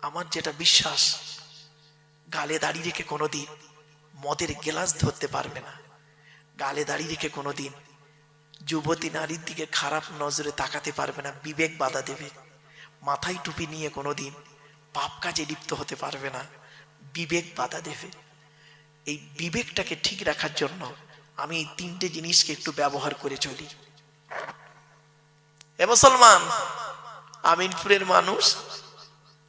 আমার যেটা বিশ্বাস, গালে দাড়ি রেখে কোনোদিন মদের গ্লাস ধরতে পারবে না, গালে দাড়ি রেখে কোনোদিন যুবতী নারীর দিকে খারাপ নজরে তাকাতে পারবে না, বিবেক বাধা দেবে। মাথায় টুপি নিয়ে কোনোদিন পাপ কাজে লিপ্ত হতে পারবে না, বিবেক বাধা দেবে। এই বিবেকটাকে ঠিক রাখার জন্য আমি এই তিনটে জিনিসকে একটু ব্যবহার করে চলি। এ মুসলমান, আমিনপুরের মানুষ,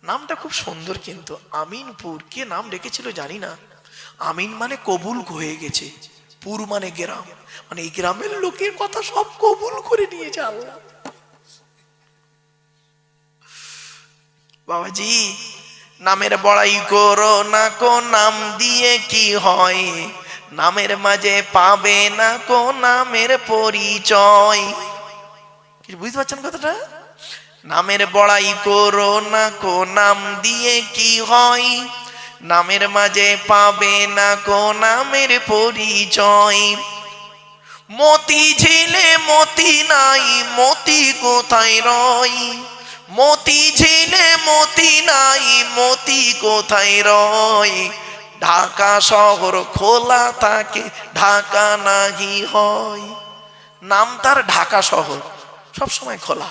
নামটা খুব সুন্দর, কিন্তু আমিনপুর কে নাম রেখেছিল জানি না। আমিন মানে কবুল হয়ে গেছে, পুর মানে গ্রাম, মানে এই গ্রামের লোকের কথা সব কবুল করে নিয়েছে আল্লাহ। বাবাজি, নামের বড়াই করো না কো, নাম দিয়ে কি হয়, নামের মাঝে পাবে না কো নামের পরিচয়। কি বুঝতে পারছেন কথাটা? নামের বড়াই করো না কো, নাম দিয়ে কি হয়, নামের মাঝে পাবে না কো নামের পরিচয়। মতি ঝিলে মতি নাই, মতি কোথায় রয়, মতি ঝিলে মতি নাই, মতি কোথায় রয়। ঢাকা শহর খোলা থাকে, ঢাকা নাহি হয়। নাম তার ঢাকা শহর, সব সময় খোলা।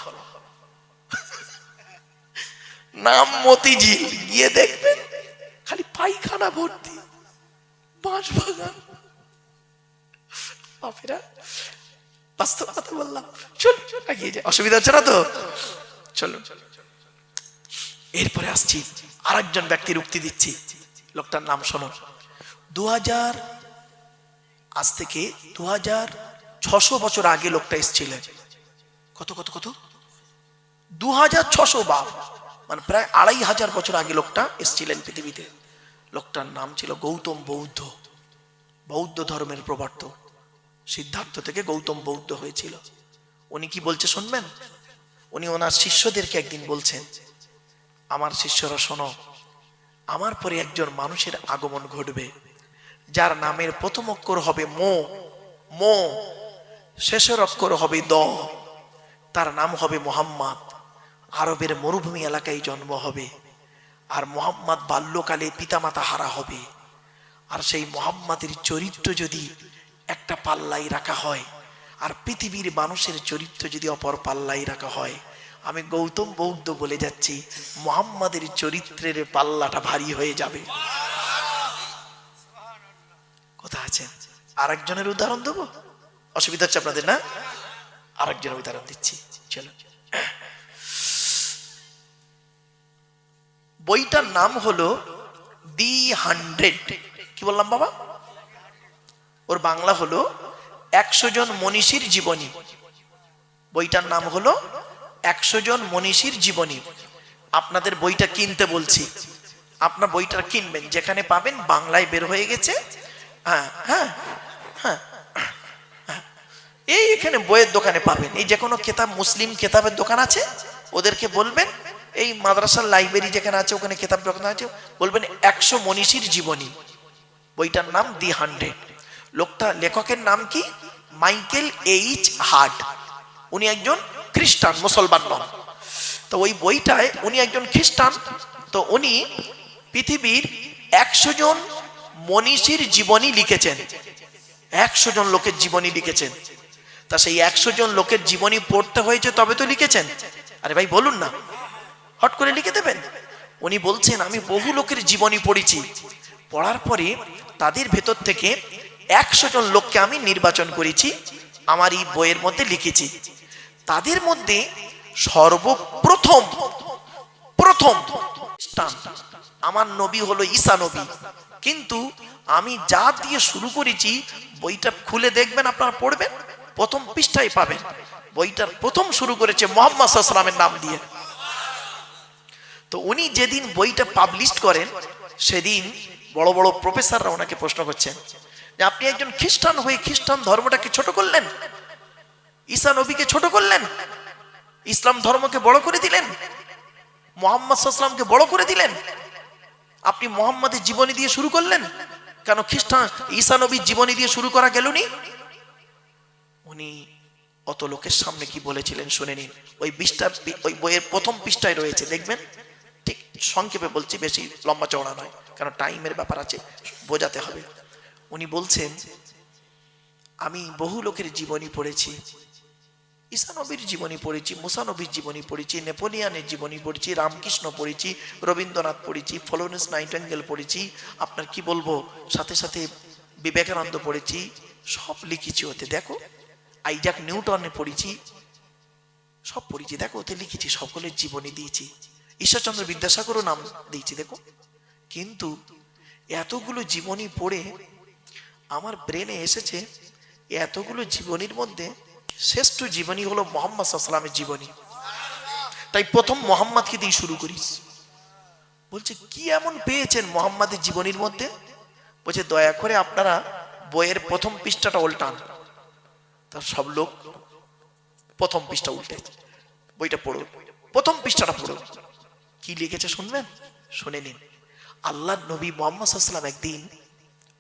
নাম মতিঝিল, গিয়ে দেখবেন খালি পায়খানা ভর্তি, বাঁশ বাগান। বাপেরা, বাস্তব কথা বললাম, চল এগিয়ে যাই, অসুবিধা হচ্ছে না তো? চলো। এরপরে আসছি আরেকজন ব্যক্তির উক্তি দিচ্ছি, লোকটার নাম শোনো। 2000, আজ থেকে 2600 বছর আগে লোকটা এসেছিলেন। কত কত কত 2600 বাপ, মানে প্রায় 2500 বছর আগে লোকটা এসেছিলেন পৃথিবীতে। লোকটার নাম ছিল গৌতম বৌদ্ধ, বৌদ্ধ ধর্মের প্রবর্তক। সিদ্ধার্থ থেকে গৌতম বৌদ্ধ হয়েছিল। উনি কি বলছে শুনবেন? উনি ওনার শিষ্যদেরকে একদিন বলছেন, আমার শিষ্যরা শোনো, আমার পরে একজন মানুষের আগমন ঘটবে, যার নামের প্রথম অক্ষর হবে মো, মো, শেষের অক্ষর হবে দ। তার নাম হবে মুহাম্মদ। আরবের মরুভূমি এলাকায় জন্ম হবে। আর মুহাম্মদ বাল্যকালে পিতামাতা হারা হবে। আর সেই মুহাম্মাদের চরিত্র যদি একটা পাল্লাই রাখা হয়, আর পৃথিবীর মানুষের চরিত্র যদি অপর পাল্লাই রাখা হয়, আমি গৌতম বৌদ্ধ বলে যাচ্ছি, মুহাম্মাদের চরিত্রের পাল্লাটা ভারী হয়ে যাবে। কথা আছে। আরেকজনের উদাহরণ দেবো, অসুবিধা হচ্ছে আপনাদের না? আরেকজনের উদাহরণ দিচ্ছি, চলো। বইটার নাম হলো দি 100। কি বললাম বাবা? ওর বাংলা হলো 100 জন মনীষীর জীবনী। বইটার নাম হলো 100 জন মনীষীর জীবনী। আপনাদের বইটা কিনতে বলছি, আপনার বইটা কিনবেন, যেখানে পাবেন, বাংলায় বের হয়ে গেছে। হ্যাঁ হ্যাঁ হ্যাঁ, এই এখানে বইয়ের দোকানে পাবেন। এই যে কোনো কেতাব, মুসলিম কেতাবের দোকান আছে, ওদেরকে বলবেন, এই মাদ্রাসার লাইব্রেরি যেখানে আছে ওখানে কেতাব দোকান আছে, বলবেন 100 মনীষীর জীবনী। বইটার নাম দি 100। লোকটা, লেখকের নাম কি? Michael H heart. উনি একজন খ্রিস্টান, মুসলমান নন। তো ওই বইটায় উনি একজন খ্রিস্টান, তো উনি পৃথিবীর 100 জন মনীষীর জীবনী লিখেছেন। 100 জন লোকের জীবনী লিখেছেন। তা সেই 100 জন লোকের জীবনী পড়তে হয়েছে তবে তো লিখেছেন। আরে ভাই বলুন না, হট করে লিখে দেবেন? উনি বলছেন, আমি বহু লোকের জীবনী পড়েছি, পড়ার পরে তাদের ভেতর থেকে 100 জন লোককে আমি নির্বাচন করেছি, আমার এই বইয়ের মধ্যে লিখেছি। তাদের মধ্যে সর্বপ্রথম আমার নবী হলো ঈসা নবী। কিন্তু আমি যা দিয়ে শুরু করেছি, বইটা খুলে দেখবেন, আপনারা পড়বেন, প্রথম পৃষ্ঠায় পাবেন বইটার প্রথম শুরু করেছে মুহাম্মদ সাল্লাল্লাহু আলাইহি ওয়াসাল্লামের নাম দিয়ে। তো উনি যেদিন বইটা পাবলিশ করেন, সেদিন বড় বড় প্রফেসররা ওনাকে প্রশ্ন করছেন যে আপনি একজন খ্রিস্টান হয়ে খ্রিস্টান ধর্মটাকে ছোট করলেন, ঈসা নবীকে ছোট করলেন, ইসলাম ধর্মকে বড় করে দিলেন, মুহাম্মদ সাল্লাল্লাহু আলাইহি ওয়াসাল্লামকে বড় করে দিলেন, আপনি মুহাম্মাদের জীবনী দিয়ে শুরু করলেন, কেন খ্রিস্টান ঈসা নবীর জীবনী দিয়ে শুরু করা গেলনি? উনি অত লোকের সামনে কি বলেছিলেন শুনে নিন। ওই বইয়ের প্রথম পৃষ্ঠায় রয়েছে, দেখবেন ঠিক সংক্ষেপে বলছি, বেশি লম্বা চওড়া নয়, কারণ টাইমের ব্যাপার আছে, বোঝাতে হবে। উনি বলছেন, আমি বহু লোকের জীবনী পড়েছি, ঈসা নবীর জীবনী পড়েছি, মুসা নবীর জীবনী পড়েছি, নেপোলিয়ানের জীবনী পড়েছি, রামকৃষ্ণ পড়েছি, রবীন্দ্রনাথ পড়েছি, ফ্লোরেন্স নাইটিঙ্গেল পড়েছি, আপনার কি বলবো, সাথে সাথে বিবেকানন্দ পড়েছি, সব লিখেছি ওতে, দেখো আইজাক নিউটনে পড়েছি, সব পড়েছি, দেখো ওতে লিখেছি, সকলের জীবনী দিয়েছি, ঈশ্বরচন্দ্র বিদ্যাসাগরও নাম দিয়েছি, দেখো। কিন্তু এতগুলো জীবনী পড়ে আমার ব্রেনে এসেছে, এতগুলো জীবনীর মধ্যে শ্রেষ্ঠ জীবনী হলো মোহাম্মদ সাল্লাল্লাহু আলাইহি ওয়াসাল্লামের জীবনী। তাই প্রথম মোহাম্মদকে দিয়ে শুরু করিস। বলছে কি এমন পেয়েছেন মোহাম্মদের জীবনীর মধ্যে? বলছে দয়া করে আপনারা বইয়ের প্রথম পৃষ্ঠাটা উল্টান। তার সব লোক প্রথম পৃষ্ঠা উল্টে, বইটা পড়ো, প্রথম পৃষ্ঠাটা পড়ো। কি লিখেছে শুনবেন? শুনে নিন। আল্লাহর নবী মুহাম্মদ সাল্লাল্লাহু আলাইহি ওয়াসাল্লাম একদিন,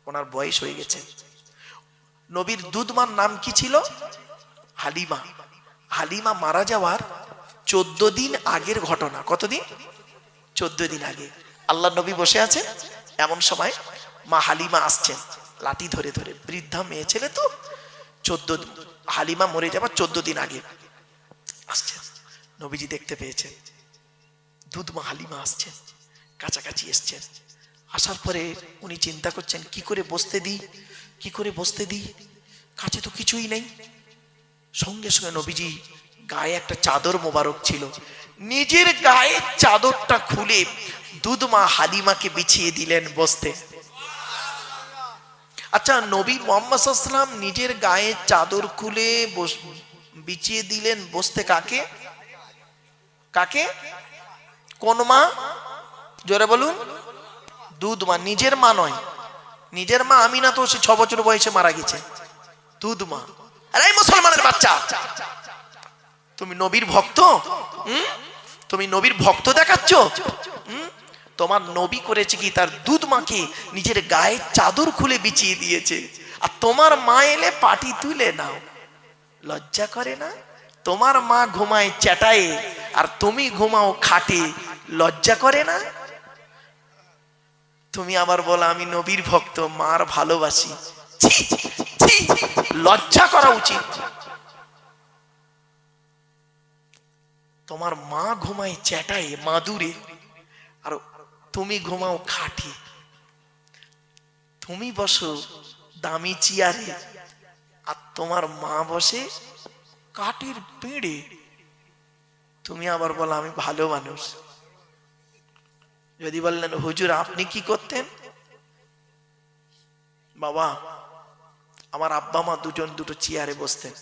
ওনার বয়স হয়ে গেছে, নবীর দুধমার নাম কি ছিল? হালিমা। হালিমা মারা যাওয়ার 14 দিন আগের ঘটনা। কতদিন? 14 দিন আগে। আল্লাহ নবী বসে আছেন, এমন সময় মা হালিমা আসছেন লাঠি ধরে ধরে, বৃদ্ধা মেয়ে ছেলে তো, 14 হালিমা মরে যাবার 14 দিন আগে আসছেন। নবীজি দেখতে পেয়েছেন, দুধমা হালিমা আসছেন, কাছাকাছি এসছেন। আসার পরে উনি চিন্তা করছেন কি করে বসতে দিই, কি করে বসতে দিই, কাছে তো কিছুই নেই। সঙ্গে সঙ্গে নবীজি গায়ে একটা চাদর মোবারক ছিল, নিজের গায়ের চাদরটা খুলে দুধমা হালিমাকে বিছিয়ে দিলেন বসতে। আচ্ছা, নবী মুহাম্মদ সাল্লাল্লাহু আলাইহি ওয়াসাল্লাম নিজের গায়ে চাদর খুলে বিছিয়ে দিলেন বসতে কাকে? কাকে? কোন মা? জোরে বলুন। দুধমা। নিজের মা নয়, নিজের মা আমিনা তো সে 6 বছর বয়সে মারা গেছে। দুধমা। আরে মুসলমানের বাচ্চা, তুমি নবীর ভক্ত? তুমি নবীর ভক্ত দেখাচ্ছ? তোমার নবী করেছে কি, তার দুধ মাকে নিজের গায়ে চাদর খুলে বিছিয়ে দিয়েছে, আর তোমার মা এলে পাটি তুলে নাও। লজ্জা করে না? তোমার মা ঘুমায় চ্যাটায়ে আর তুমি ঘুমাও খাটে, লজ্জা করে না? তুমি আবার বলো আমি নবীর ভক্ত, মার ভালোবাসি। লজ্জা করা উচিত। তোমার মা ঘুমায় চ্যাটায়ে মাদুরে, আর তুমি ঘুমাও খাটে। তুমি বসো দামি চেয়ারে, আর তোমার মা বসে কাঠের পেড়ে। তুমি আবার বলো আমি ভালো মানুষ। যদি বললেন হুজুর আপনি কি করতেন? বাবা, আমার আব্বা মা দুজন দুটো চেয়ারে বসতেন,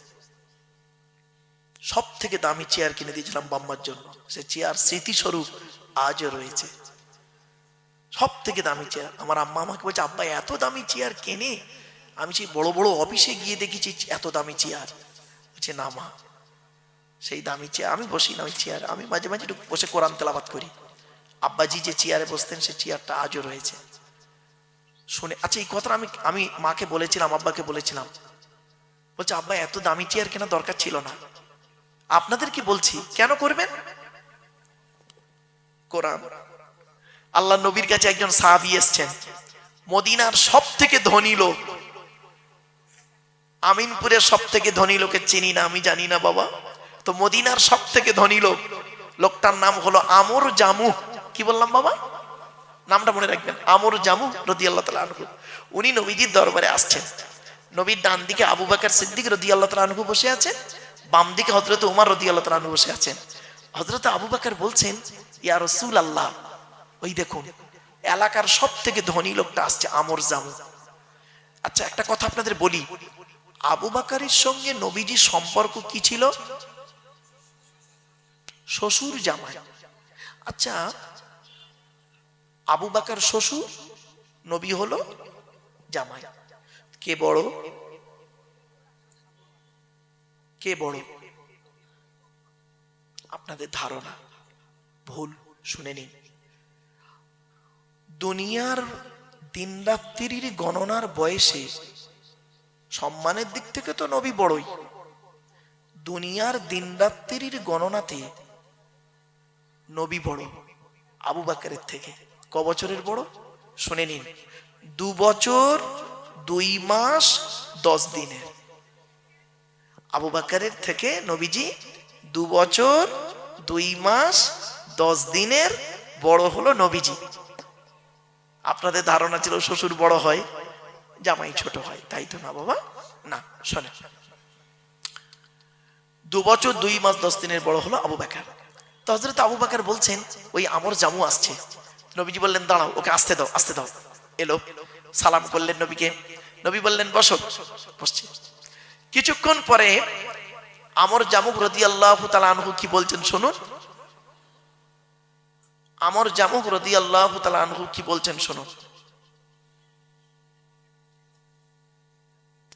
সব থেকে দামি চেয়ার কিনে দিয়েছিলাম বাম্মার জন্য, সে চেয়ার স্মৃতিস্বরূপ আজও রয়েছে। সব থেকে দামি চেয়ার। আমার আম্মা আমাকে বলছে আব্বা এত দামি চেয়ার কেনে? আমি সেই বড় বড় অফিসে গিয়ে দেখেছি এত দামি চেয়ার। বলছে না মা, সেই দামি চেয়ার আমি বসি না, ওই চেয়ার আমি মাঝে মাঝে একটু বসে কোরআন তেলাওয়াত করি। আব্বাজি যে চেয়ারে বসতেন সে চেয়ারটা আজও রয়েছে। শুনে আচ্ছা, এই কথাটা আমি মাকে বলেছিলাম, আব্বাকে বলেছিলাম। বলছে আব্বা এত দামি চেয়ার কেনা দরকার ছিল না। আপনাদের কি বলছি, কেন করবেন? কোরআন। আল্লাহ নবীর কাছে একজন সাহাবী এসেছেন, মদিনার সব থেকে ধনী লোক। আমিনপুরের সব থেকে ধনী লোকের চিনি না, আমি জানি না বাবা, তো মদিনার সব থেকে ধনী লোক, লোকটার নাম হলো আমর জামু। কি বললাম বাবা? নামটা মনে রাখবেন, আমর জামু রাদিয়াল্লাহু তাআলা আনহু। উনি নবীজির দরবারে আসছেন। নবীর ডান দিকে আবু বকর সিদ্দিক রাদিয়াল্লাহু তাআলা আনহু বসে আছেন, বাম দিকে হযরত ওমর রাদিয়াল্লাহু তাআলা আনহু বসে আছেন। হযরত আবু বকর বলছেন ইয়া রাসূলুল্লাহ, ওই দেখুন এলাকার সব থেকে ধনী লোকটা আসছে, আমর জামু। আচ্ছা একটা কথা আপনাদের বলি, আবু বকরের সঙ্গে নবীজির সম্পর্ক কি ছিল? শ্বশুর জামাই। আচ্ছা, আবু বকর শ্বশুর, নবী হলো জামাই। কে বড়? কে বড়? আপনাদের ধারণা ভুল, শুনে নিন। দুনিয়ার দিন রাত্রির গণনার বয়সে সম্মানের দিক থেকে তো নবী বড়ই, দুনিয়ার দিন রাত্রির গণনাতে নবী বড়। আবু বকরের থেকে। ক বছরের বড় শুনে নিন, 2 বছর 2 মাস 10 দিনের। আবু বকরের থেকে নবীজি 2 বছর 2 মাস 10 দিনের বড় হলো নবীজি। আপনাদের ধারণা ছিল শ্বশুর বড় হয় জামাই ছোট হয়, তাই তো না বাবা, না। শোনেন, 2 বছর 2 মাস 10 দিনের বড় হলো আবু বকর। তো হযরত আবু বকর বলছেন ওই আমর জামু আসছে। নবীজি বললেন দাঁড়াও, ওকে আসতে দাও, আসতে দাও। এলো, সালাম করলেন নবীকে। নবী বললেন বসো, বসছি। কিছুক্ষণ পরে আমর জামুক রাদিয়াল্লাহু তাআলা আনহু কি বলছেন শুনুন। আমর জামুক রাদিয়াল্লাহু তাআলা আনহু কি বলছেন শুনুন।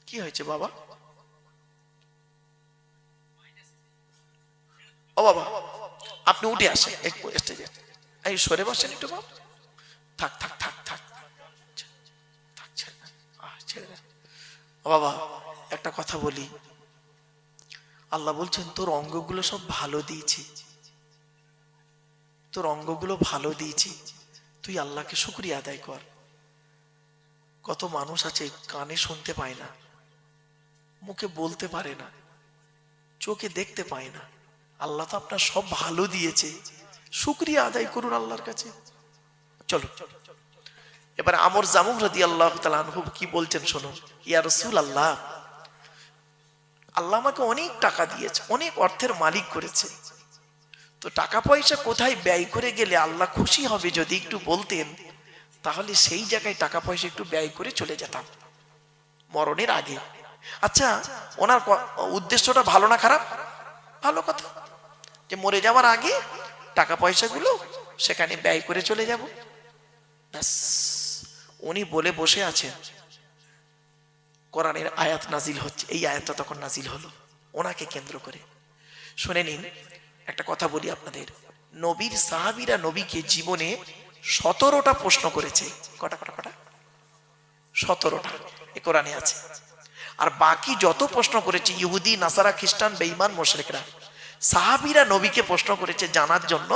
কি হয়েছে বাবা? ও বাবা, আপনি উঠে আসেন একটু স্টেজে, এই সরে বসেন একটু বাবা। থাক থাক থাক থাক থাক, ছেড়ে দেন, ছেড়ে দেন। ও বাবা, একটা কথা বলি, আল্লাহ বলছেন তোর অঙ্গগুলো সব ভালো দিয়েছি, তোর অঙ্গগুলো ভালো দিয়েছি, তুই আল্লাহকে শুকরিয়া আদায় কর। কত মানুষ আছে কানে শুনতে পায় না, মুখে বলতে পারে না, চোখে দেখতে পায় না। আল্লাহ তো আপনার সব ভালো দিয়েছে, শুকরিয়া আদায় করুন আল্লাহর কাছে। চলো এবার আমর জামুক রাদিয়াল্লাহু তাআলা আনহু কি বলছেন শুনুন। ইয়া রাসূলুল্লাহ, আল্লাহ আমাকে অনেক টাকা দিয়েছে, অনেক অর্থের মালিক করেছে, তো টাকা পয়সা কোথায় ব্যয় করে গেলে আল্লাহ খুশি হবে যদি একটু বলতেন, তাহলে সেই জায়গায় টাকা পয়সা একটু ব্যয় করে চলে যেতাম মরণের আগে। আচ্ছা, ওনার উদ্দেশ্যটা ভালো না খারাপ? ভালো কথা, যে মরে যাওয়ার আগে টাকা পয়সাগুলো সেখানে ব্যয় করে চলে যাব। ব্যাস, উনি বলে বসে আছেন, কোরআনের আয়াত নাজিল হচ্ছে। এই আয়াতটা তখন নাজিল হলো ওনাকে কেন্দ্র করে। শুনে নিন, একটা কথা বলি আপনাদের, নবীর সাহাবীরা নবীকে জীবনে 17টা প্রশ্ন করেছে। কটা কটা কটা? 17টা এ কোরআনে আছে। আর বাকি যত প্রশ্ন করেছে ইহুদি, নাসারা, খ্রিস্টান, বেঈমান, মুশরিকরা, সাহাবীরা নবীকে প্রশ্ন করেছে জানার জন্য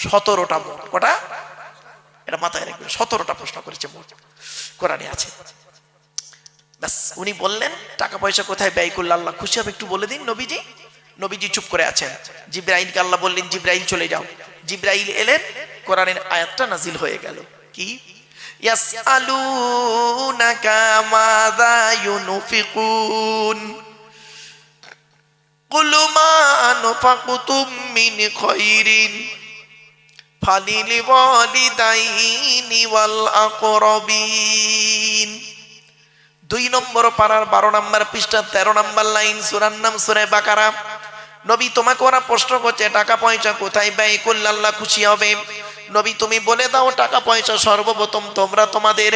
17টা মোট। কটা? এটা মাথায় রাখবেন, 17টা প্রশ্ন করেছে মোট, কোরআনে আছে। ব্যাস, উনি বললেন টাকা পয়সা কোথায় ব্যয় করলে আল্লাহ খুশি হবে একটু বলে দিন নবীজি। নবীজি চুপ করে আছেন। জিবরাইলকে আল্লাহ বললেন জিবরাইল চলে যাও। জিবরাইল এলেন, কোরআনের আয়াতটা নাজিল হয়ে গেল। কি? ইয়াসআলুনাকা মাযা ইউনফিকুন কুল মা আনফাকতুম মিন খায়রিন ফালিল ওয়ালিদাইনি ওয়াল আকরাবিন। 2 নম্বর পারার 12 নম্বর পৃষ্ঠা 13 নম্বর লাইন, সূরার নাম সূরা বাকারা। নবী, তোমাকে ওরা প্রশ্ন করছে টাকা পয়সা কোথায় ব্যয় করলে আল্লাহ খুশি হবে। নবী, তুমি বলে দাও টাকা পয়সা সর্বপ্রথম তোমরা তোমাদের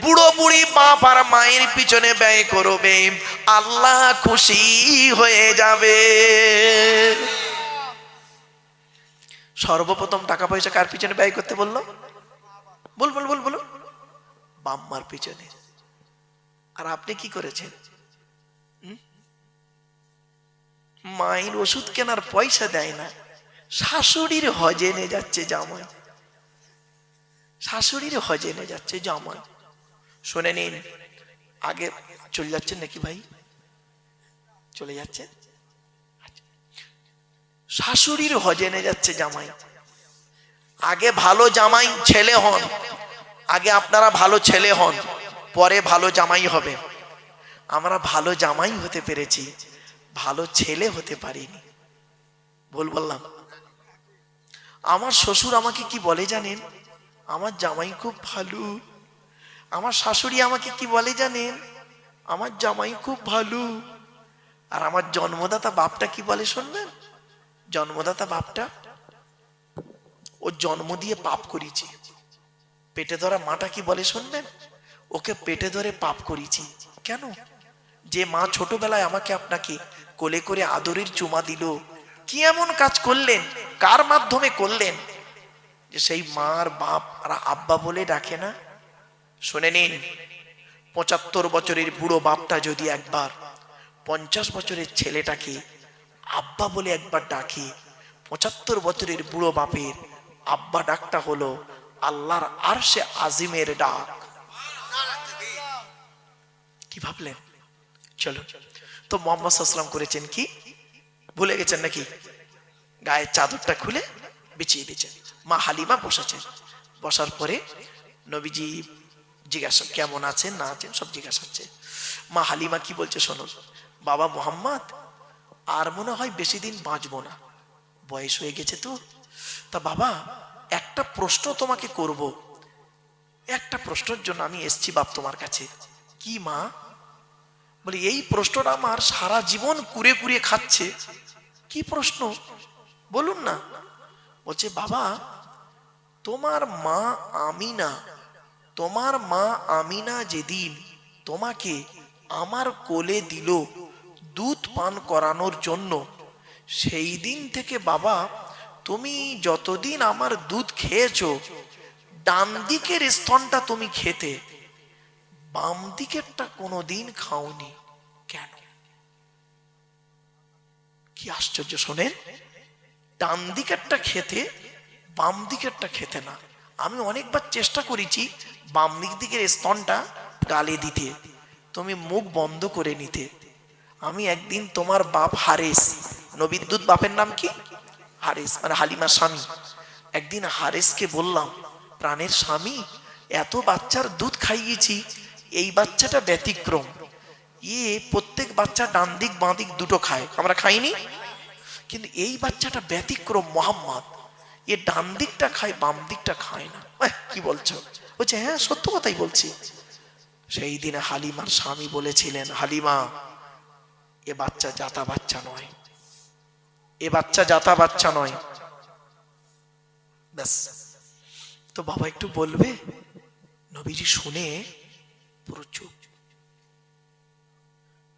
বুড়ো বুড়ি বাপ আর মায়ের পিছনে ব্যয় করবে, আল্লাহ খুশি হয়ে যাবে। সর্বপ্রথম টাকা পয়সা কার পিছনে ব্যয় করতে বললো? বল বল বল বলো। বাপ মার পিছনে। আর আপনি কি করেছেন? মায়ের ওষুধ কেনার পয়সা দেয় না, শাশুড়ির হজে নিয়ে যাচ্ছে জামাই, শাশুড়ির হজে নিয়ে যাচ্ছে জামাই। শুনে নিন, আগে চলে যাচ্ছেন নাকি ভাই? চলে যাচ্ছে? শাশুড়ির হজে নিয়ে যাচ্ছে জামাই। আগে ভালো জামাই ছেলে হন, আগে আপনারা ভালো ছেলে হন, পরে ভালো জামাই হবে। আমরা ভালো জামাই হতে পেরেছি, ভালো ছেলে হতে পারিনি। বললাম, আমার শ্বশুর আমাকে কি বলে জানেন? আমার জামাই খুব ভালো। আমার শাশুড়ি আমাকে কি বলে জানেন? আমার জামাই খুব ভালো। আর আমার জন্মদাতা বাপটা কি বলে শুনবেন? জন্মদাতা বাপটা, ও জন্ম দিয়ে পাপ করেছি। পেটে ধরা মাটা কি বলে শুনবেন? ওকে পেটে ধরে পাপ করেছি। কেন? যে মা ছোটবেলায় আমাকে আপনাকে কোলে করে আদরের চুমা দিল, কি এমন কাজ করলেন, কার মাধ্যমে করলেন যে সেই মার বাপ আর আব্বা বলে ডাকে না? শুনে নিন, 75 বছরের বুড়ো বাপটা যদি একবার 50 বছরের ছেলেটাকে আব্বা বলে একবার ডাকে, 75 বছরের বুড়ো বাপের আব্বা ডাকটা হলো আল্লাহর আরশে আজিমের ডাক। কি ভাবলেন? চলো, তো মোহাম্মদ সাল্লাল্লাহু আলাইহি ওয়াসাল্লাম করেছেন কি, ভুলে গেছেন নাকি? গায়ের চাদরটা খুলে বিছিয়ে দিয়েছেন। মা হালিমা বসেছেন। বসার পরে নবীজি জিজ্ঞাসা কেমন আছেন না আছেন সব জিজ্ঞাসা হচ্ছে। মা হালিমা কি বলছে শোনো, বাবা মোহাম্মদ আর মনে হয় বেশি দিন বাঁচবো না, বয়স হয়ে গেছে তো। তা বাবা একটা প্রশ্ন তোমাকে করব, একটা প্রশ্নের জন্য আমি এসছি বাপ তোমার কাছে। কি মা? বলি এই প্রশ্নটা আমার সারা জীবন কুরে কুরে খাচ্ছে। কি প্রশ্ন বলুন না? বলছে বাবা তোমার মা আমিনা, তোমার মা আমিনা যেদিন তোমাকে আমার কোলে দিল দুধ পান করানোর জন্য, সেই দিন থেকে বাবা তুমি যতদিন আমার দুধ খেয়েছো, ডান দিকের স্তনটা তুমি খেতে, বাম দিকেরটা কোনোদিন খাওনি কেন? কি আশ্চর্য শোনেন, ডান দিকেরটা খেতে বাম দিকেরটা খেতে না। আমি অনেকবার চেষ্টা করেছি বাম দিকের স্তনটা গালে দিতে, তুমি মুখ বন্ধ করে নিতে। আমি একদিন তোমার বাপ হারেস, নবীর দুধ বাপের নাম কি? হারেস, মানে হালিমার স্বামী। একদিন হারেসকে বললাম, প্রাণের স্বামী এত বাচ্চার দুধ খাইয়েছি, এই বাচ্চাটা ব্যতিক্রম। প্রত্যেক বাচ্চা ডান দিক বাঁ দিক দুটো খায়, আমরা খাইনি, কিন্তু এই বাচ্চাটা ব্যতিক্রম মোহাম্মদ, এ ডান দিকটা খায় বাম দিকটা খায় না। কি বলছো? বলছে হ্যাঁ সত্য কথাই বলছি। সেই দিনে হালিমার স্বামী বলেছিলেন, হালিমা এ বাচ্চা জাতা বাচ্চা নয়, এ বাচ্চা জাতা বাচ্চা নয়। ব্যাস। তো বাবা একটু বলবে? নবীজি শুনে পুরো চুপ।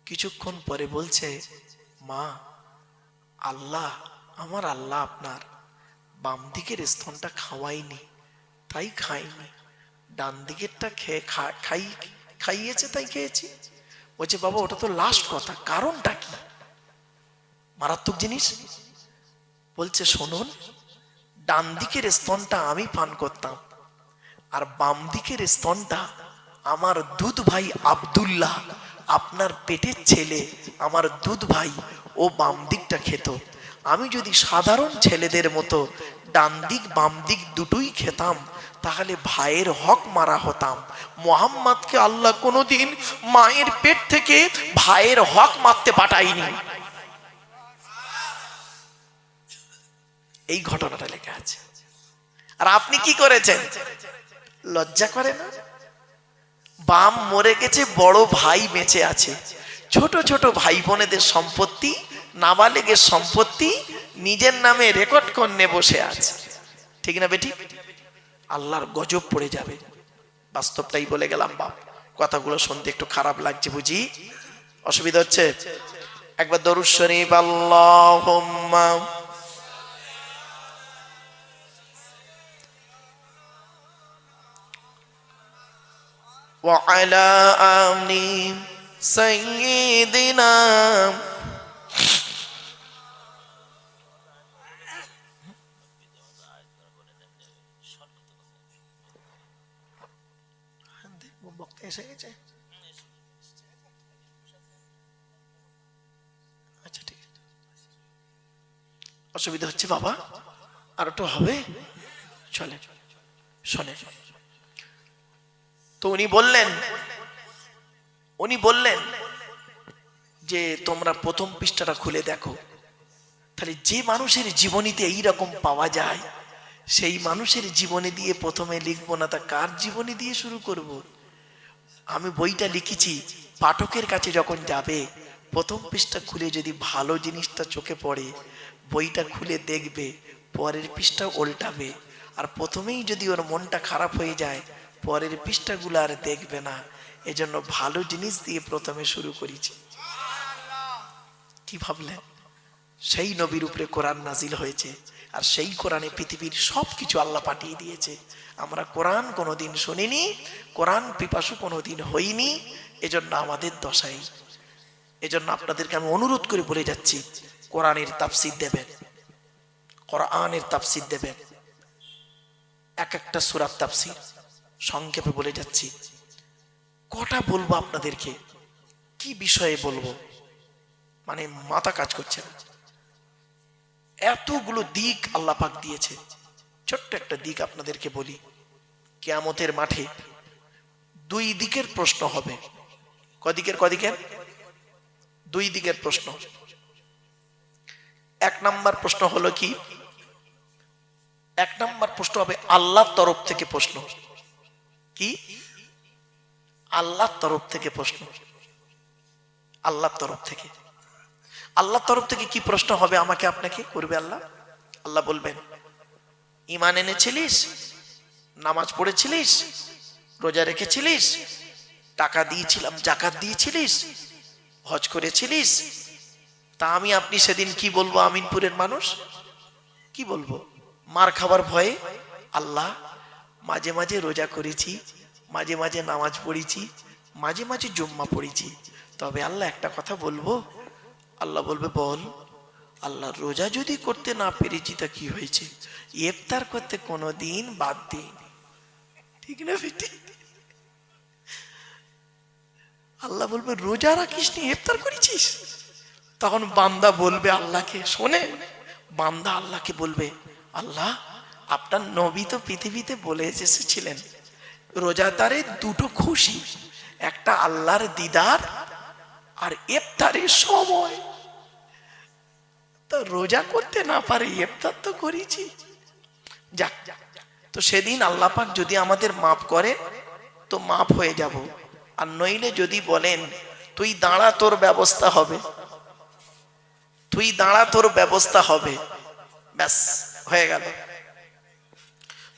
কিছুক্ষণ পরে বলছে, মা আল্লাহ, আমার আল্লাহ আপনার বাম দিকের স্তনটা খাওয়াইনি তাই খাইনি, ডান দিকেরটা খাইয়েছে তাই খেয়েছি। বলছে বাবা ওটা তো লাস্ট কথা, কারণটা কি? মারাত্মক জিনিস। বলছে শুনুন, ডান দিকের স্তনটা আমি পান করতাম, আর বাম দিকের স্তনটা আমার দুধ ভাই আব্দুল্লাহ, আপনার পেটের ছেলে, আমার দুধ ভাই, ও বাম দিকটা খেত। আমি যদি সাধারণ ছেলেদের মতো ডান দিক বাম দিক দুটোই খেতাম, তাহলে ভাইয়ের হক মারা হতাম। মোহাম্মদকে আল্লাহ কোনোদিন মায়ের পেট থেকে ভাইয়ের হক মারতে পাঠায়নি। এই ঘটনাটা লেখা আছে। আর আপনি কি করেছেন? লজ্জা করে না? বাম মরে গেছে, বড় ভাই বেঁচে আছে, ছোট ছোট ভাই বোনেদের সম্পত্তি, নাবালেগের সম্পত্তি নিজের নামে রেকর্ড করে বসে আছে। ঠিক না বেটি? আল্লাহর গজব পড়ে যাবে। বাস্তবটাই বলে গেলাম বাপ, কথাগুলো শুনতে একটু খারাপ লাগছে বুঝি, অসুবিধা হচ্ছে? একবার দরুদ শরীফ আল্লাহুম্মা ওয়া আলা আলি সাইয়্যিদিনা। বক্তা এসে গেছে? আচ্ছা ঠিক আছে, অসুবিধা হচ্ছে বাবা, আর একটু হবে, চলে শোনে। তো উনি বললেন যে তোমরা প্রথম পৃষ্ঠাটা খুলে দেখো, তাহলে যে মানুষের জীবনীতে এইরকম পাওয়া যায়, সেই মানুষের জীবনী দিয়ে প্রথমে লিখবো না, তা কার জীবনী দিয়ে শুরু করব? আমি বইটা লিখেছি, পাঠকের কাছে যখন যাবে প্রথম পৃষ্ঠা খুলে যদি ভালো জিনিসটা চোখে পড়ে, বইটা খুলে দেখবে, পরের পৃষ্ঠা উল্টাবে। আর প্রথমেই যদি ওর মনটা খারাপ হয়ে যায়, পরের পৃষ্ঠাগুলো আর দেখবে না। এজন্য ভালো জিনিস দিয়ে প্রথমে শুরু করেছি। কি ভাবলেন? সেই নবীর উপরে কোরআন নাজিল হয়েছে, আর সেই কোরআনে পৃথিবীর সবকিছু আল্লাহ পাঠিয়ে দিয়েছে। আমরা কোরআন কোনোদিন শুনিনি, কোরআন পিপাসু কোনোদিন হইনি, এজন্য আমাদের দশাই। এজন্য আপনাদেরকে আমি অনুরোধ করে বলে যাচ্ছি, কোরআনের তাফসীর দেবেন, কোরআনের তাফসীর দেবেন। এক একটা সূরার তাফসীর সংক্ষেপে বলে যাচ্ছি। কটা বলবো আপনাদেরকে, কি বিষয়ে বলবো, মানে মাথা কাজ করছে না, এতগুলো দিক আল্লাহ পাক দিয়েছে। ছোট্ট একটা দিক আপনাদেরকে বলি, কিয়ামতের মাঠে দুই দিকের প্রশ্ন হবে। কদিকের? দুই দিকের প্রশ্ন। এক নাম্বার প্রশ্ন হলো কি, এক নাম্বার প্রশ্ন হবে আল্লাহর তরফ থেকে প্রশ্ন। কি? আল্লাহর তরফ থেকে প্রশ্ন। আল্লাহর তরফ থেকে, আল্লাহর তরফ থেকে কি প্রশ্ন হবে আমাকে আপনাকে করবে আল্লাহ? আল্লাহ বলবেন, ঈমান এনেছিলিস, নামাজ পড়েছিলিস, রোজা রেখেছিলিস, টাকা দিয়েছিলাম, যাকাত দিয়েছিলিস, হজ করেছিলিস? তা আমি আপনি সেদিন কি বলবো? আমিনপুরের মানুষ কি বলবো? মার খাবার ভয়ে, আল্লাহ মাঝে মাঝে রোজা করেছি, মাঝে মাঝে নামাজ পড়েছি, মাঝে মাঝে জুম্মা পড়েছি, তবে আল্লাহ একটা কথা বলবো। আল্লাহ বলবে, বল। আল্লাহ, রোজা যদি করতে না পেরেছি তা কি হয়েছে? ইফতার করতে কোনোদিন বাদ দিইনি। ঠিক না বেটি? আল্লাহ বলবে, রোজা রাখিস নি, ইফতার করেছিস? তখন বান্দা বলবে আল্লাহকে, শোনে, বান্দা আল্লাহকে বলবে, আল্লাহ আপনার নবী তো পৃথিবীতে বলে এসেছিলেন রোজাদারের দুটো খুশি, একটা আল্লাহর দিদার আর ইফতারের সময়। তো রোজা করতে না পারে, ইফতার তো করেছি। যাক, তো সেদিন আল্লাহ পাক যদি আমাদের মাফ করে তো মাফ হয়ে যাব, আর নইলে যদি বলেন তুই দাঁড়া, তোর ব্যবস্থা হবে, তুই দাঁড়া, তোর ব্যবস্থা হবে, ব্যাস হয়ে গেল।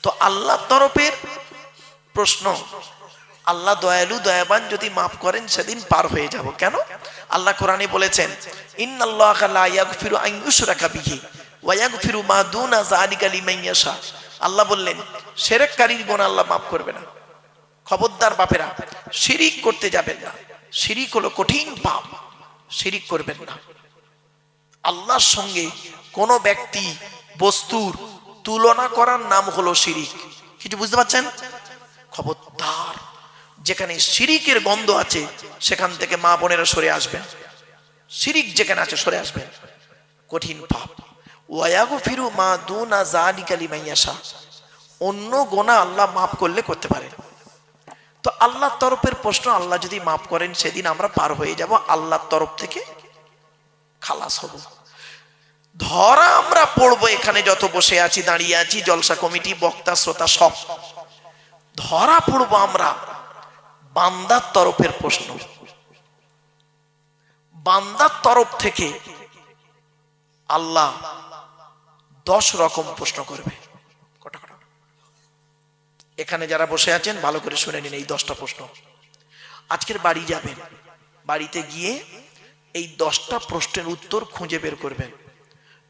তো আল্লাহর তরফের প্রশ্ন, আল্লাহ দয়ালু দয়াবান, যদি মাফ করেন সেদিন পার হয়ে যাব। কেন? আল্লাহ কোরআনে বলেছেন, ইন্নাল্লাহা লা ইয়াগফিরু আন ইউশরাকা বিহি ওয়া ইয়াগফিরু মা দুনা যালিকা লিমান ইয়াশা। আল্লাহ বললেন, শিরককারীর গুনাহ আল্লাহ মাফ করবে না। খবরদার বাপেরা, শিরিক করতে যাবেন না। শিরিক হলো কঠিন পাপ, শিরিক করবেন না। আল্লাহর সঙ্গে কোন ব্যক্তি বস্তুর তুলনা করার নাম হলো শিরিক। কিছু বুঝতে পারছেন? খবরদার, যেখানে শিরিকের গন্ধ আছে সেখান থেকে মা বোনেরা সরে আসবেন। শিরিক যেখানে আছে সরে আসবেন, কঠিন পাপ। ওয়ায়াগফিরু মা দুনা যালিকা লিমান ইয়াশা, অন্য গুনাহ আল্লাহ মাফ করলে করতে পারেন। তো আল্লাহর তরফের প্রশ্ন, আল্লাহ যদি মাফ করেন সেদিন আমরা পার হয়ে যাব, আল্লাহর তরফ থেকে খালাস হব। ধরা আমরা পড়বো, এখানে যত বসে আছি, দাঁড়িয়ে আছি, জলসা কমিটি, বক্তা, শ্রোতা সব ধরা পড়বো আমরা বান্দার তরফের প্রশ্ন। বান্দার তরফ থেকে আল্লাহ 10 রকম প্রশ্ন করবে। কটা? এখানে যারা বসে আছেন ভালো করে শুনে নিন এই 10টা প্রশ্ন। আজকের বাড়ি যাবেন, বাড়িতে গিয়ে এই 10টা প্রশ্নের উত্তর খুঁজে বের করবেন।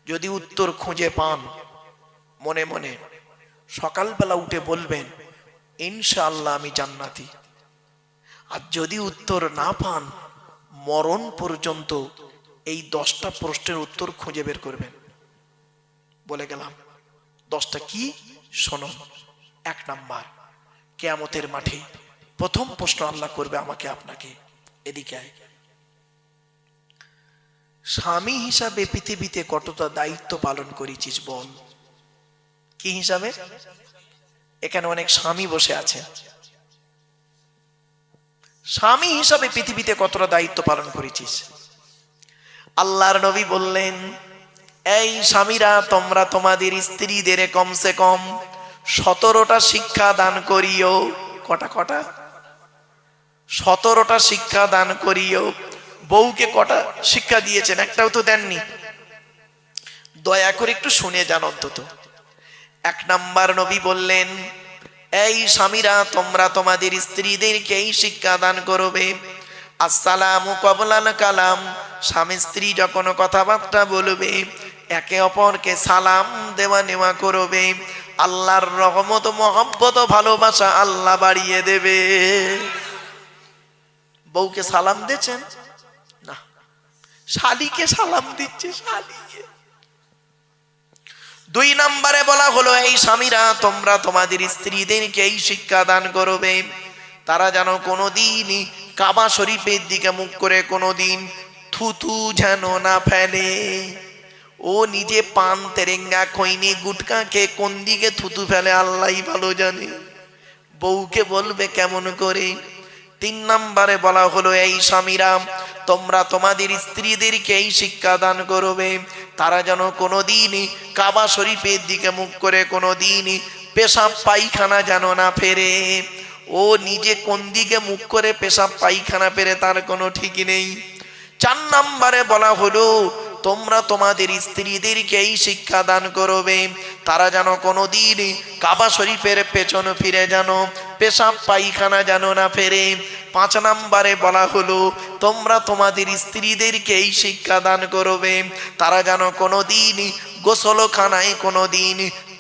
যদি উত্তর খুঁজে পান, মনে মনে সকালবেলা উঠে বলবেন, ইনশাআল্লাহ আমি জান্নাতি। আর যদি উত্তর না পান, মরণ পর্যন্ত এই 10টা প্রশ্নের উত্তর খুঁজে বের করবেন। বলে গেলাম 10টা কি, শোনো। 1 নাম্বার, কিয়ামতের মাঠে প্রথম প্রশ্ন আল্লাহ করবে আমাকে আপনাকে, এদিকে আয়। স্বামী হিসাবে পৃথিবীতে কতটা দায়িত্ব পালন করেছিস বল। কি হিসাবে? এখানে অনেক স্বামী বসে আছেন। স্বামী হিসাবে পৃথিবীতে কতটা দায়িত্ব পালন করেছিস? আল্লাহর নবী বললেন, এই স্বামীরা, তোমরা তোমাদের স্ত্রীদের কমসে কম 17টা শিক্ষা দান করিও। কটা? 17টা শিক্ষা দান করিও। বউকে কটা শিক্ষা দিয়েছেন? একটাও তো দেননি। দয়া করে একটু শুনে যান অন্তত। 1 নাম্বার নবী বললেন, এই স্বামীরা, তোমরা তোমাদের স্ত্রীদেরকে এই শিক্ষা দান করবে, আসসালামু ক্বাবলাল কালাম। স্বামী স্ত্রী যখন কথাবার্তা বলবে, একে অপরকে সালাম দেওয়া নেওয়া করবে। আল্লাহর রহমত, মহব্বত, ভালোবাসা আল্লাহ বাড়িয়ে দেবে। বউকে সালাম দিয়েছেন না, শালিকে সালাম দিচ্ছে, শালিকে। দুই নম্বরে বলা হলো, এই স্বামীরা তোমরা তোমাদের স্ত্রীদেরকে এই শিক্ষা দান করবে, তারা যেন কোনোদিন কাবা শরীফের দিকে মুখ করে কোনোদিন থুতু যেন না ফেলে। ও নিজে পান তেরেঙ্গা খৈনি গুটকা খেয়ে কোন দিকে থুতু ফেলে আল্লাহই ভালো জানে, বউকে বলবে কেমন করে। তিন নম্বরে বলা হলো, এই স্বামীরা তোমরা তোমাদের স্ত্রীদেরকে এই শিক্ষা দান করবে, তারা যেন কোনোদিন কাবা শরীফের দিকে মুখ করে কোনোদিন পেশাব পায়খানা যেন না ফেরে। ও নিজে কোন দিকে মুখ করে পেশাব পায়খানা ফেরে তার কোনো ঠিক নেই। চার নম্বরে বলা হলো, তোমরা তোমাদের স্ত্রীদেরকে এই শিক্ষা দান করবে, তারা যেন কোনোদিন কাবা শরীফের পেছন ফিরে যেন পেশাব পায়খানা যেন না ফেরে। পাঁচ নম্বরে বলা হলো, তোমরা তোমাদের স্ত্রীদেরকে এই শিক্ষা দান করবে, তারা যেন কোনোদিন গোসলখানায় কোনোদিন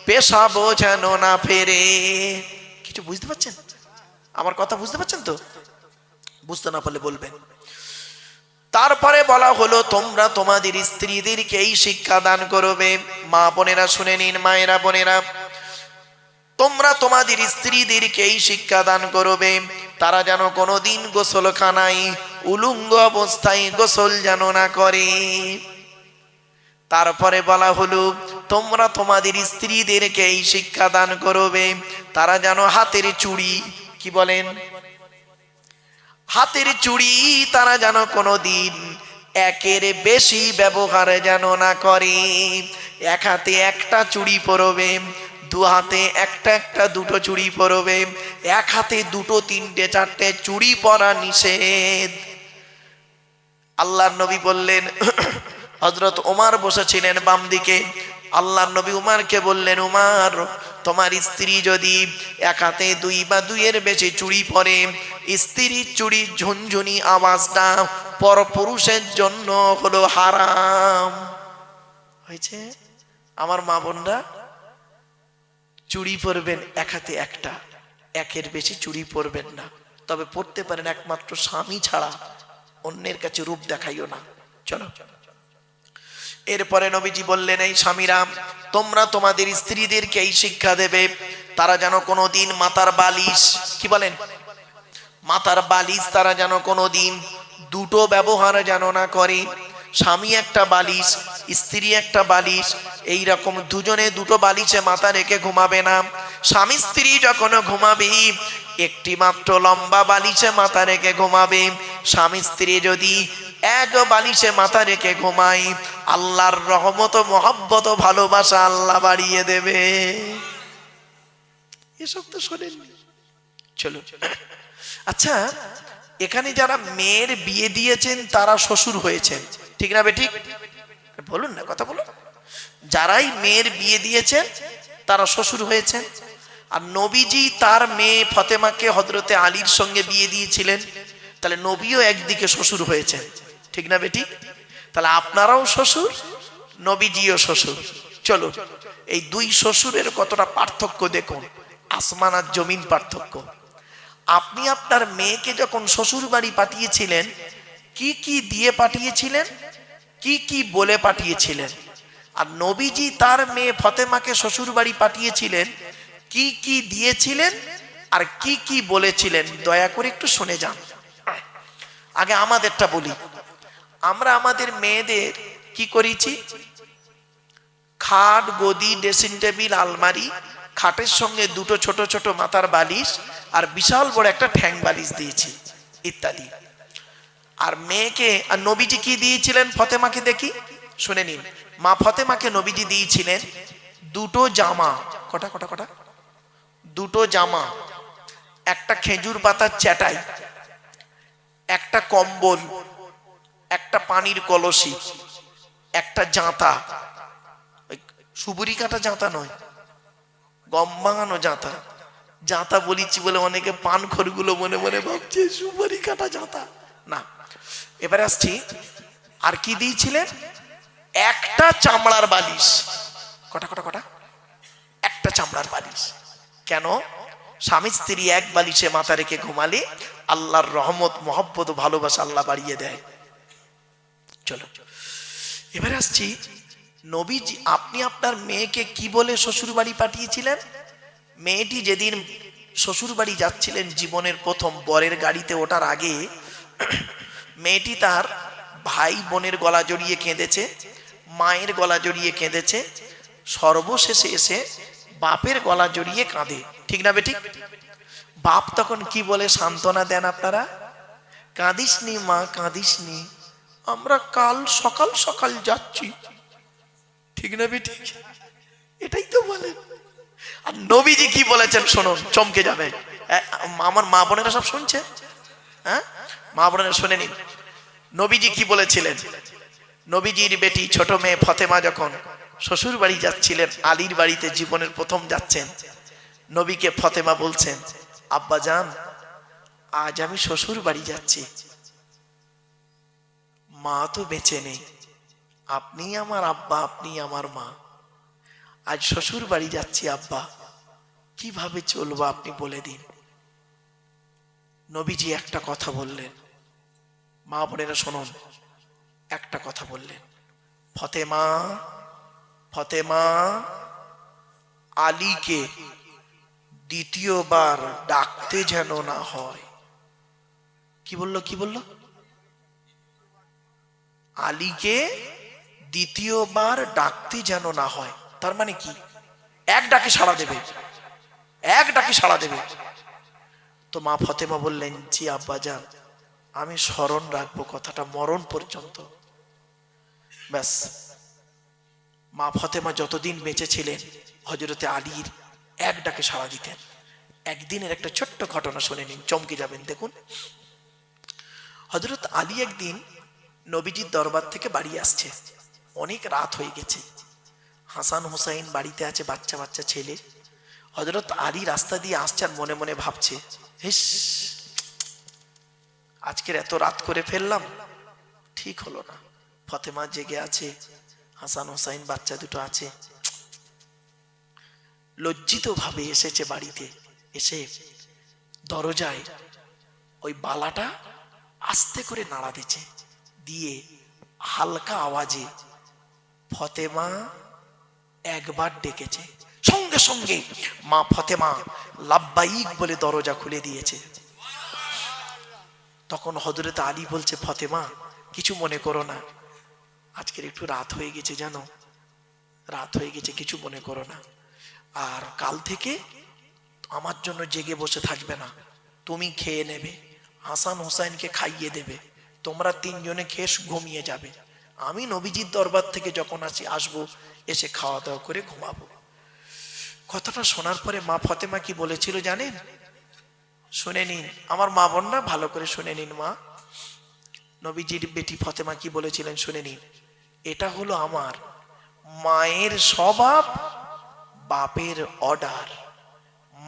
পেশাব যেন না ফেরে। কিছু বুঝতে পারছেন? আমার কথা বুঝতে পারছেন তো? বুঝতে না পারলে বলবেন। তারপরে বলা হলো, তোমরা তোমাদের স্ত্রীদেরকে এই শিক্ষা দান করবে, মা বোনেরা শুনে নিন, মায়েরা বোনেরা, তোমরা তোমাদের স্ত্রীদেরকে এই শিক্ষা দান করবে, তারা যেন কোনোদিন গোসলখানায় উলঙ্গ অবস্থায় গোসল যেন না করে। তারপরে বলা হলো, তোমরা তোমাদের স্ত্রীদেরকে এই শিক্ষা দান করবে, তারা যেন হাতের চুড়ি, কি বলেন, হাতের চুড়ি তারা যেন কোনোদিন একের বেশি ব্যবহার যেন না করে। এক হাতে একটা চুড়ি পরবে, দু হাতে একটা একটা দুটো চুড়ি পরবে, এক হাতে দুটো তিনটে চারটে চুড়ি পরা নিষেধ। আল্লাহর নবী বললেন, হযরত ওমর বসেছিলেন বাম দিকে, আল্লাহর নবী উমারকে বললেন, উমার, তোমার স্ত্রী যদি এক হাতে দুই বা দুইয়ের বেশি চুড়ি পরে, স্ত্রীর চুড়ির ঝুনঝুনি আওয়াজটা পরপুরুষের জন্য হলো হারাম হয়েছে। আমার মা বোনরা, চুড়ি পরবেন এক হাতে একটা, একের বেশি চুড়ি পরবেন না, তবে পড়তে পারেন একমাত্র স্বামী ছাড়া, অন্যের কাছে রূপ দেখাইও না। চলো, এরপরে নবীজি বললেন, এই স্বামীরা তোমরা তোমাদের স্ত্রীদেরকে এই শিক্ষা দেবে, তারা যেন কোনোদিন মাথার বালিশ, কি বলেন, মাথার বালিশ তারা যেন কোনোদিন দুটো ব্যবহার যেন না করে। স্বামী একটা বালিশ, স্ত্রী একটা বালিশ, এই রকম দুজনে দুটো বালিশে মাথা রেখে ঘুমাবে না। স্বামী স্ত্রী যখন ঘুমাবে একটি মাত্র লম্বা বালিশে মাথা রেখে ঘুমাবে। স্বামী স্ত্রী যদি এক বালিশে মাথা রেখে ঘুমায়, আল্লাহর রহমত মহব্বত ভালোবাসা আল্লাহ বাড়িয়ে দেবে। এসব তো শোনেননি। চলো, আচ্ছা, এখানে যারা মেয়ের বিয়ে দিয়েছেন তারা শ্বশুর হয়েছেন, ঠিক না বেঠিক? বলুন না, কথা বলুন। যারাই মেয়ের বিয়ে দিয়েছেন তারা শ্বশুর হয়েছেন। আর নবীজি তার মেয়ে ফাতেমাকে হযরতে আলীর সঙ্গে বিয়ে দিয়েছিলেন, তাহলে নবীও একদিকে শ্বশুর হয়েছেন, ঠিক না বেঠিক? তাহলে আপনারাও শ্বশুর, নবীজিও শ্বশুর। চলো, এই দুই শ্বশুরের কতটা পার্থক্য দেখুন, আসমান আর জমিন পার্থক্য। আপনি আপনার মেয়েকে যখন শ্বশুর বাড়ি পাঠিয়েছিলেন, কি কি দিয়ে পাঠিয়েছিলেন, কি কি বলে পাঠিয়েছিলেন? আর নবীজি তার মেয়ে ফাতেমাকে শ্বশুর বাড়ি পাঠিয়েছিলেন, কি কি দিয়েছিলেন আর কি কি বলেছিলেন? দয়া করে একটু শুনে যান। আগে আমাদেরটা বলি। আমরা আমাদের মেয়েদের কি করেছি? খাট, গদি, ড্রেসিং টেবিল, আলমারি, খাটের সঙ্গে দুটো ছোট ছোট মাথার বালিশ আর বিশাল বড় একটা ঠ্যাং বালিশ দিয়েছি ইত্যাদি। আর মেয়েকে, আর নবীজি কি দিয়েছিলেন ফাতেমাকে দেখি, শুনে নিন। মা ফাতেমাকে নবীজি দিয়েছিলেন দুটো জামা। কটা কটা কটা? দুটো জামা, একটা খেজুর পাতার চাটাই, একটা কম্বল, একটা পানির কলসি, একটা জাঁতা, সুবুরি কাটা জাঁতা নয়, গম ভাঙানো জাঁতা। জাঁতা বলিছি বলে অনেকে পান খড়গুলো মনে মনে ভাবছে সুবুরি কাটা জাঁতা না। এবারে আসছি, আর কি দিয়েছিলেন? একটা চামড়ার বালিশ। কটা কটা কটা? একটা চামড়ার বালিশ। কেন? স্বামী স্ত্রী এক বালিশে মাথা রেখে ঘুমালে আল্লাহর রহমত মহব্বত ভালোবাসা আল্লাহ বাড়িয়ে দেয়। চলো, এবারে আসছি, নবীজি আপনি আপনার মেয়েকে কি বলে শ্বশুর বাড়ি পাঠিয়েছিলেন? মেয়েটি যেদিন শ্বশুর বাড়ি যাচ্ছিলেন জীবনের প্রথম বরের গাড়িতে ওঠার আগে মেয়েটি তার ভাই বোনের গলা জড়িয়ে কেঁদেছে, মায়ের গলা জড়িয়ে কেঁদেছে, সর্বশেষে এসে বাপের গলা জড়িয়ে কাঁদে। ঠিক না বেঠিক? বাপ তখন কি বলে সান্ত্বনা দেন আপনারা? কাঁদিস নি মা, কাঁদিস নি, আমরা কাল সকাল সকাল যাচ্ছি। ঠিক না বেঠিক? এটাই তো বলেন। আর নবীজি কি বলেছেন শুনুন, চমকে যাবেন। আমার মা বোনেরা সব শুনছে, হ্যাঁ মা বোনেরা শুনে নিন। নবীজি কি বলেছিলেন? নবীজির বেটি ছোট মেয়ে ফতেমা যখন শ্বশুর বাড়ি যাচ্ছিলেন, আলীর বাড়িতে জীবনের প্রথম যাচ্ছেন, নবীকে ফতেমা বলছেন, আব্বা জান আজ আমি শ্বশুর বাড়ি যাচ্ছি, মা তো বেঁচে নেই, আপনি আমার আব্বা, আপনি আমার মা, আজ শ্বশুর বাড়ি যাচ্ছি আব্বা, কিভাবে চলবো আপনি বলে দিন। নবীজি একটা কথা বললেন, মা বোনেরা শুনুন, একটা কথা বললেন, ফতেমা, ফতেমা, আলীকে দ্বিতীয়বার ডাকতে যেন না হয়। কি বললো? কি বললো? আলীকে দ্বিতীয়বার ডাকতে যেন না হয়। তার মানে কি? এক ডাকে সাড়া দেবে, এক ডাকে সাড়া দেবে। তো মা ফতেমা বললেন, জি আব্বা জান, আমি স্মরণ রাখবো কথাটা মরণ পর্যন্ত। ব্যাস, মা ফতেমা যতদিন বেঁচে ছিলেন হযরতে আলীর এক ডাকে সাড়া দিতেন। একদিনের একটা ছোট্ট ঘটনা শুনে নিন, চমকে যাবেন। দেখুন, হযরত আলী একদিন নবীজির দরবার থেকে বাড়ি আসছে, অনেক রাত হয়ে গেছে, হাসান হুসাইন বাড়িতে আছে, বাচ্চা বাচ্চা ছেলে। হযরত আলী রাস্তা দিয়ে আসছে আর মনে মনে ভাবছে, হিস, আজকের এত রাত করে ফেললাম, ঠিক হলো না। ফতেমা জেগে আছে, হাসান হুসাইন বাচ্চা দুটো আছে। লজ্জিত ভাবে এসেছে বাড়িতে, এসে দরজায় ওই বালাটা আস্তে করে নাড়া দিচ্ছে, দিয়ে হালকা আওয়াজে ফতেমা একবার ডেকেছে। সঙ্গে সঙ্গে মা ফতেমা লাব্বাইক বলে দরজা খুলে দিয়েছে। তখন হযরত আলী বলছে, ফতেমা কিছু মনে করো না, আজকের একটু রাত হয়ে গেছে, জানো রাত হয়ে গেছে, কিছু মনে করো না, আর কাল থেকে আমার জন্য জেগে বসে থাকবে না, তুমি খেয়ে নেবে, হাসান হুসাইনকে খাইয়ে দেবে, তোমরা তিনজনে খেয়ে ঘুমিয়ে যাবে, আমি নবীজির দরবার থেকে যখন আসবো এসে খাওয়া দাওয়া করে ঘুমাবো। কথাটা শোনার পরে মা ফতেমা কি বলেছিল জানেন? শুনে নিন আমার মা বোনরা, ভালো করে শুনে নিন। মা নবীজির বেটি ফতেমা কি বলেছিলেন শুনে নিন। এটা হলো আমার মায়ের স্বভাব, বাপের অর্ডার,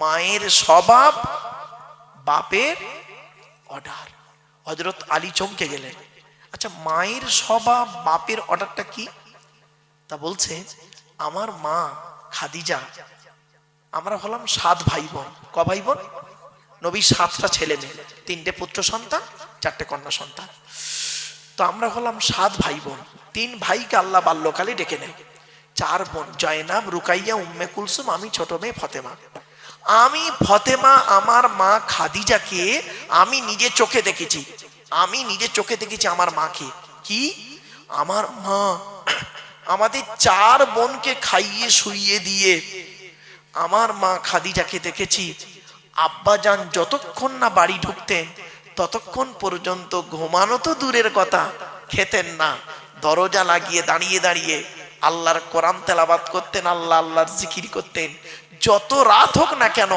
মায়ের স্বভাব, বাপের অর্ডার। হযরত আলী চমকে গেলেন, আচ্ছা মায়ের স্বভাব বাপের অর্ডারটা কি? তা বলছে, আমার মা খাদিজা, আমরা হলাম 7 ভাই বোন। ক ভাই বোন? নবী 7টা ছেলে মেয়ে, 3টে পুত্র সন্তান, 4টে কন্যা সন্তান। তো আমরা হলাম 7 ভাই বোন। 3 ভাইকে আল্লাহ বাল্যকালে ডেকে নেয়, 4 বোন জয়নাব, রুকাইয়া, উম্মে কুলসুম, আমি ছোট মেয়ে ফতেমা। আমি ফতেমা আমার মা খাদিজাকে আমি নিজে চোখে দেখেছি, আমি নিজে চোখে দেখেছি আমার মাকে। কি? আমার মা আমাদের 4 বোনকে খাইয়ে শুইয়ে দিয়ে আমার মা খাদিজাকে দেখেছি আব্বাজান যতক্ষণ না বাড়ি ঢুকতেন ততক্ষণ পর্যন্ত ঘুমানো তো দূরের কথা, খেতেন না, দরজা লাগিয়ে দাঁড়িয়ে দাঁড়িয়ে আল্লাহর কোরআন তেলাওয়াত করতেন, আল্লাহ আল্লাহর জিকির করতেন। যত রাত হোক না কেন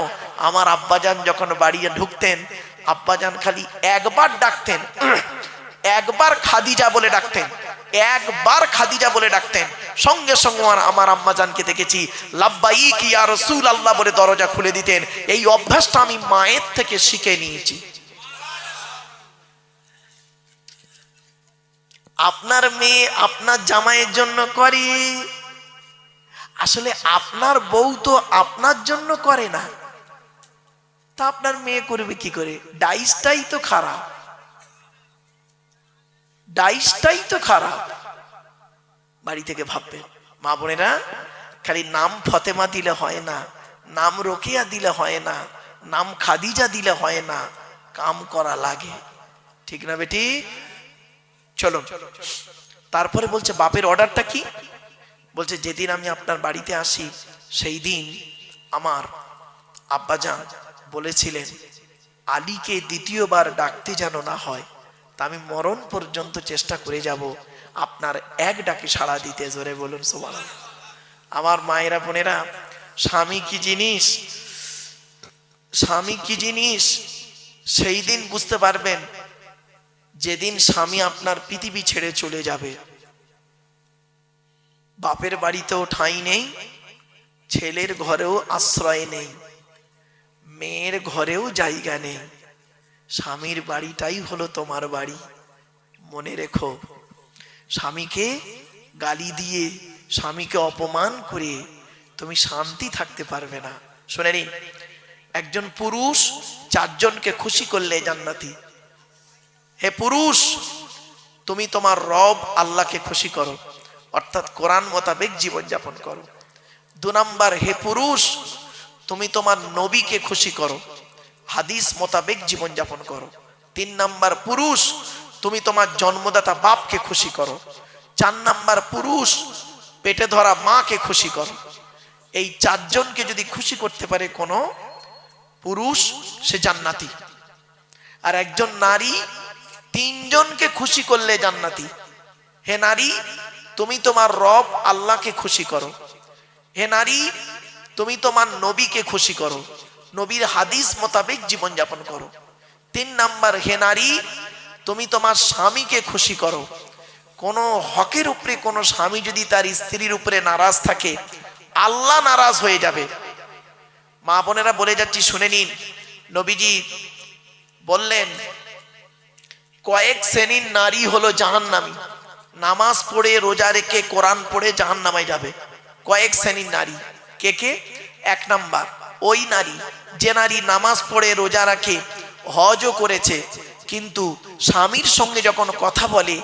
আমার আব্বাজান যখন বাড়ি ঢুকতেন, আব্বাজান খালি একবার ডাকতেন, একবার খাদিজা বলে ডাকতেন, একবার খাদিজা বলে ডাকতেন, সঙ্গে সঙ্গে আমার আম্মাজানকে দেখেছি লাব্বাইক ইয়া রাসূলুল্লাহ বলে দরজা খুলে দিতেন। এই অভ্যাসটা আমি মায়ের থেকে শিখে নিয়েছি। আপনার মেয়ে আপনার জামাইয়ের জন্য করে, আসলে আপনার বউ তো আপনার জন্য করে না, তা আপনার মেয়ে করবে কি করে? ডাইসটাই তো খারাপ, ডাইসটাই তো খারাপ। বাড়ি থেকে ভাববেন মা বোনেরা, খালি নাম ফতেমা দিলে হয় না, নাম রোকেয়া দিলে হয় না, নাম খাদিজা দিলে হয় না, কাম করা লাগে। ঠিক না বেটি? চলো, তারপরে বলছে বাপের অর্ডারটা কি? বলছে যেদিন আমি আপনার বাড়িতে আসি সেই দিন আমার আব্বাজান বলেছিলেন আলীকে দ্বিতীয়বার ডাকতে যেন না হয়, তা আমি মরণ পর্যন্ত চেষ্টা করে যাব আপনার এক ডাকে সাড়া দিতে। জোরে বলুন সুবহানাল্লাহ। আমার মায়েরা বোনেরা, স্বামী কি জিনিস, স্বামী কি জিনিস সেই দিন বুঝতে পারবেন যেদিন স্বামী আপনার পৃথিবী ছেড়ে চলে যাবে। বাপের বাড়িতেও ঠাঁই নেই, ছেলের ঘরেও আশ্রয় নেই, মেয়ের ঘরেও জায়গা নেই, স্বামীর বাড়িটাই হলো তোমার বাড়ি। মনে রেখো, স্বামীকে গালি দিয়ে, স্বামীকে অপমান করে তুমি শান্তি থাকতে পারবে না। শুনে নিন, একজন পুরুষ চারজনকে খুশি করলে জান্নাতি। হে পুরুষ, তুমি তোমার রব আল্লাহকে খুশি করো, অর্থাৎ কোরআন মোতাবেক জীবন যাপন করো। 2 নাম্বার, হে পুরুষ, তুমি তোমার নবীকে খুশি করো, হাদিস মোতাবেক জীবন যাপন করো। 3 নাম্বার, পুরুষ, তুমি তোমার জন্মদাতা বাপকে খুশি করো। 4 নাম্বার, পুরুষ, পেটে ধরা মাকে খুশি করো। এই চারজনকে যদি খুশি করতে পারে কোনো পুরুষ, সে জান্নাতি। আর একজন নারী 3 জনকে খুশি করলে জান্নাতি। হে নারী, তুমি তোমার রব আল্লাহকে খুশি করো। হে নারী, তুমি তোমার নবীকে খুশি করো, নবীর হাদিস মোতাবেক জীবন যাপন করো। 3 নাম্বার, হে নারী, তুমি তোমার স্বামীকে খুশি করো। কোন হকের উপরে কোন স্বামী যদি তার স্ত্রীর উপরে নারাজ থাকে, আল্লাহ নারাজ হয়ে যাবে। মা বোনেরা বলে যাচ্ছি, শুনে নিন। নবীজি বললেন কয়েক শ্রেণীর নারী হলো জাহান্নামী, নামাজ পড়ে রোজা রেখে কোরআন পড়ে জাহান্নামে যাবে। কয়েক শ্রেণীর নারী কে কে? 1 নাম্বার, ওই নারী যে নারী নামাজ পড়ে রোজা রাখে, হজও করেছে, কিন্তু স্বামীর সঙ্গে যখন কথা বলে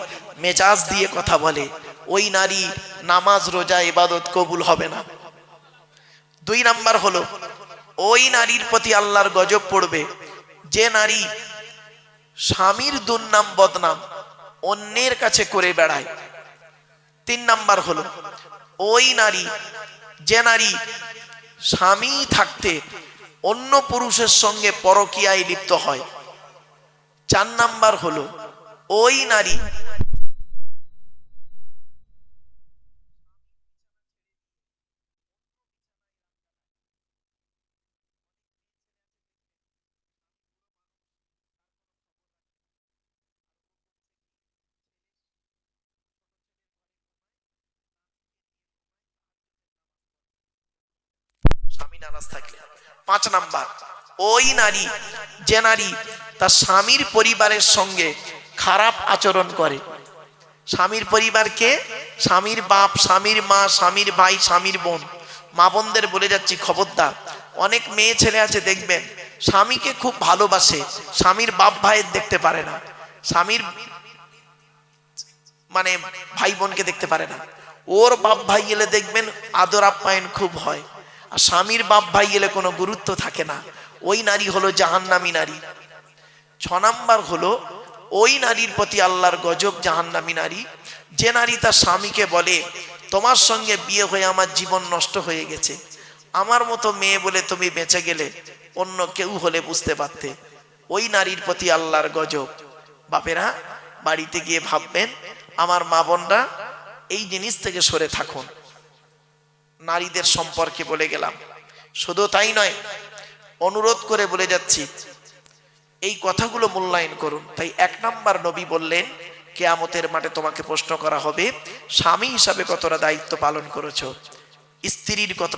মেজাজ দিয়ে কথা বলে, ওই নারী নামাজ রোজা ইবাদত কবুল হবে না। 2 নাম্বার হলো ওই নারীর প্রতি আল্লাহর গজব পড়বে যে নারী স্বামীর দুর্নাম বদনাম অন্যের কাছে করে বেড়ায়। 3 নাম্বার হলো ওই নারী যে নারী স্বামী থাকতে অন্য পুরুষের সঙ্গে পরকীয়ায় লিপ্ত হয়। 4 নাম্বার হলো ওই নারী স্বামী নারাজ থাকলে। 5 নাম্বার, ওই নারী যে নারী তার স্বামীর পরিবারের সঙ্গে খারাপ আচরণ করে। স্বামীর পরিবারকে, স্বামীর বাপ, স্বামীর মা, স্বামীর ভাই, স্বামীর বোন। মা বোনদের বলে যাচ্ছি, খবরদার। অনেক মেয়ে ছেলে আছে দেখবেন স্বামীকে খুব ভালোবাসে, স্বামীর বাপ ভাইয়ের দেখতে পারে না, স্বামীর মানে ভাই বোনকে দেখতে পারে না। ওর বাপ ভাই এলে দেখবেন আদর আপ্যায়ন খুব হয়, আর স্বামীর বাপ ভাই এলে কোনো গুরুত্ব থাকে না। ওই নারী হলো জাহান্নামী নারী। 6 নাম্বার হলো ওই নারীর প্রতি আল্লাহর গজব, জাহান্নামী নারী যে নারী তার স্বামীকে বলে তোমার সঙ্গে বিয়ে হয়ে আমার জীবন নষ্ট হয়ে গেছে, আমার মতো মেয়ে বলে তুমি বেঁচে গেলে, অন্য কেউ হলে বুঝতে পারতে। ওই নারীর প্রতি আল্লাহর গজব। বাপেরা বাড়িতে গিয়ে ভাববেন, আমার মা বোনরা এই জিনিস থেকে সরে থাকুন। নারীদের সম্পর্কে বলে গেলাম, শুধু তাই নয়, অনুরোধ করে বলে যাচ্ছি এই কথাগুলো মূল্যায়ন করুন। তাই 1 নাম্বার, নবী বললেন কিয়ামতের মাঠে তোমাকে প্রশ্ন করা হবে স্বামী হিসাবে কতটা দায়িত্ব পালন করেছো, স্ত্রীর কতটা